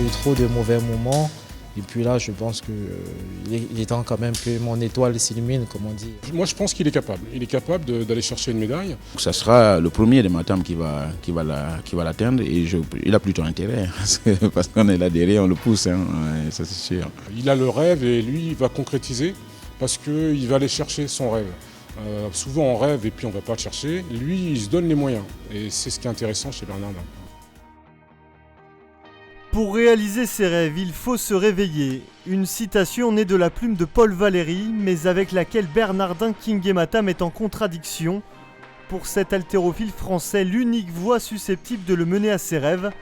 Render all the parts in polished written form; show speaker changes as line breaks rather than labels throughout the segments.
j'ai eu trop de mauvais moments. Et puis là, je pense qu'il est temps quand même que mon étoile s'illumine, comme on dit.
Moi, je pense qu'il est capable. Il est capable d'aller chercher une médaille.
Ça sera le premier de Matam qui va l'atteindre et il a plutôt intérêt parce qu'on est là derrière, on le pousse, hein, ça c'est sûr.
Il a le rêve et lui, il va concrétiser parce qu'il va aller chercher son rêve. Souvent, on rêve et puis on ne va pas le chercher. Lui, il se donne les moyens et c'est ce qui est intéressant chez Bernardin.
Pour réaliser ses rêves, il faut se réveiller. Une citation née de la plume de Paul Valéry, mais avec laquelle Bernardin Kingé Matam est en contradiction. Pour cet haltérophile français, l'unique voie susceptible de le mener à ses rêves,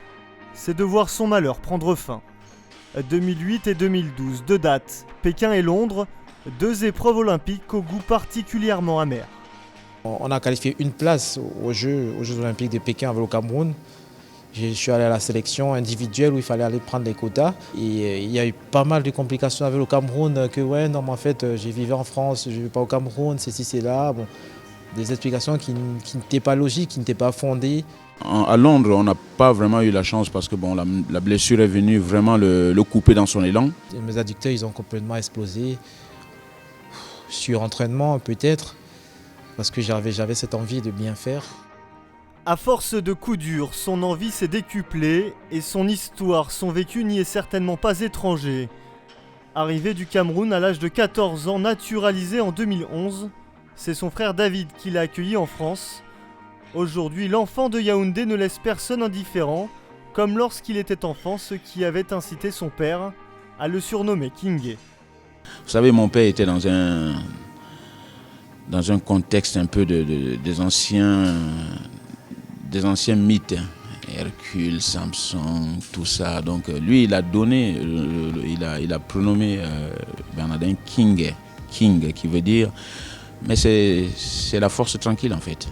c'est de voir son malheur prendre fin. 2008 et 2012, 2 dates, Pékin et Londres, 2 épreuves olympiques au goût particulièrement amer.
On a qualifié une place aux Jeux olympiques de Pékin avec le Cameroun. Je suis allé à la sélection individuelle où il fallait aller prendre les quotas. Et il y a eu pas mal de complications avec le Cameroun, que ouais, non, mais en fait, j'ai vécu en France, je ne vais pas au Cameroun, c'est ci, c'est là. Bon, des explications qui n'étaient pas logiques, qui n'étaient pas fondées.
À Londres, on n'a pas vraiment eu la chance parce que bon, la blessure est venue vraiment le couper dans son élan.
Mes adducteurs, ils ont complètement explosé. Sur entraînement, peut-être, parce que j'avais cette envie de bien faire.
À force de coups durs, son envie s'est décuplée et son histoire, son vécu n'y est certainement pas étranger. Arrivé du Cameroun à l'âge de 14 ans, naturalisé en 2011, c'est son frère David qui l'a accueilli en France. Aujourd'hui, l'enfant de Yaoundé ne laisse personne indifférent, comme lorsqu'il était enfant, ce qui avait incité son père à le surnommer Kingé.
Vous savez, mon père était dans un contexte un peu des anciens mythes, Hercule, Samson, tout ça. Donc lui, il a donné, il a pronommé Bernardin King, qui veut dire, mais c'est la force tranquille en fait.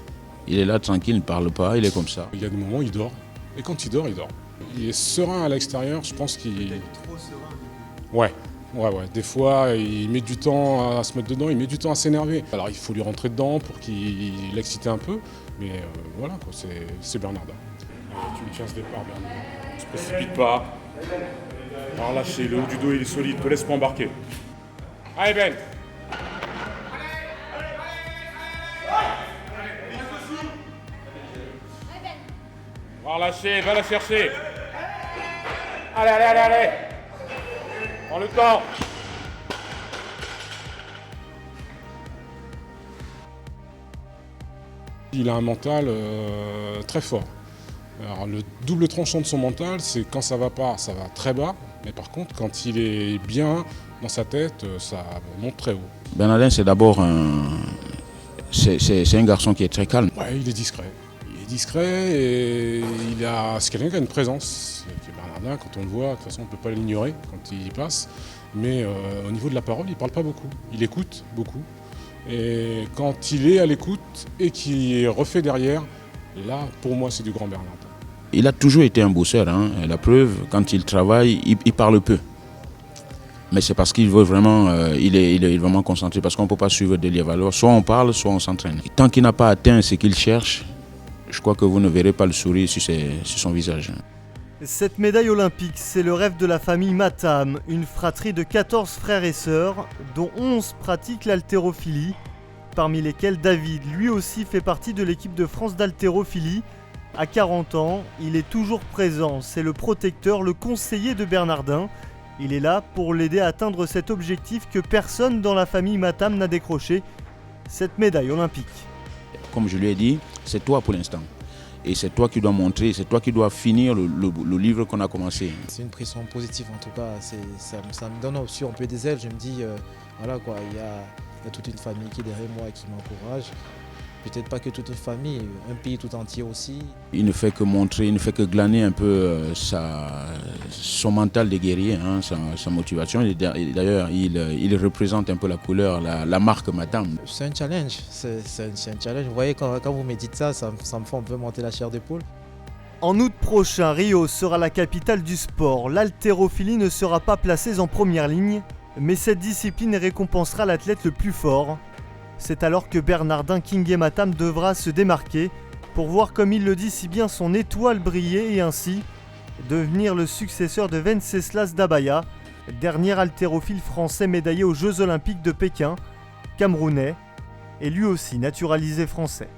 Il est là tranquille, il ne parle pas, il est comme ça.
Il y a des moments où il dort, et quand il dort, il dort. Il est serein à l'extérieur, je pense qu'il...
Peut-être trop serein.
Ouais. Des fois, il met du temps à se mettre dedans, il met du temps à s'énerver. Alors il faut lui rentrer dedans pour qu'il l'excite un peu, mais voilà, quoi, c'est Bernardin. Tu me tiens ce départ, Bernardin. Ne se précipite pas. Alors lâchez, le haut du dos il est solide, te laisse pas embarquer. Allez Ben. Va relâcher, va la chercher. Allez. Prends le temps. Il a un mental très fort. Alors, le double tranchant de son mental, c'est quand ça va pas, ça va très bas. Mais par contre, quand il est bien dans sa tête, ça monte très haut.
Bernardin, c'est d'abord c'est un garçon qui est très calme.
Ouais, il est discret. Il est discret et c'est quelqu'un qui a une présence. Bernardin, quand on le voit, de toute façon, on ne peut pas l'ignorer quand il y passe. Mais au niveau de la parole, il ne parle pas beaucoup. Il écoute beaucoup. Et quand il est à l'écoute et qu'il est refait derrière, là, pour moi, c'est du grand Bernardin.
Il a toujours été un bosseur. Hein. La preuve, quand il travaille, il parle peu. Mais c'est parce qu'il veut vraiment, il est vraiment concentré. Parce qu'on ne peut pas suivre des valeurs. Soit on parle, soit on s'entraîne. Tant qu'il n'a pas atteint ce qu'il cherche, je crois que vous ne verrez pas le sourire sur son visage.
Cette médaille olympique, c'est le rêve de la famille Matam, une fratrie de 14 frères et sœurs, dont 11 pratiquent l'haltérophilie, parmi lesquels David, lui aussi fait partie de l'équipe de France d'haltérophilie. À 40 ans, il est toujours présent, c'est le protecteur, le conseiller de Bernardin. Il est là pour l'aider à atteindre cet objectif que personne dans la famille Matam n'a décroché, cette médaille olympique.
Comme je lui ai dit, c'est toi pour l'instant. Et c'est toi qui dois montrer, c'est toi qui dois finir le livre qu'on a commencé.
C'est une pression positive en tout cas, ça me donne aussi un peu des ailes. Je me dis, voilà quoi, il y a toute une famille qui est derrière moi et qui m'encourage. Peut-être pas que toute une famille, un pays tout entier aussi.
Il ne fait que montrer, il ne fait que glaner un peu son mental de guerrier, hein, sa motivation. Et d'ailleurs, il représente un peu la couleur, la marque Matam.
C'est un challenge, c'est un challenge. Vous voyez, quand vous me dites ça me fait un peu monter la chair d'épaule.
En août prochain, Rio sera la capitale du sport. L'haltérophilie ne sera pas placée en première ligne, mais cette discipline récompensera l'athlète le plus fort. C'est alors que Bernardin Kingé Matam devra se démarquer pour voir, comme il le dit si bien, son étoile briller et ainsi devenir le successeur de Venceslas Dabaya, dernier haltérophile français médaillé aux Jeux Olympiques de Pékin, camerounais, et lui aussi naturalisé français.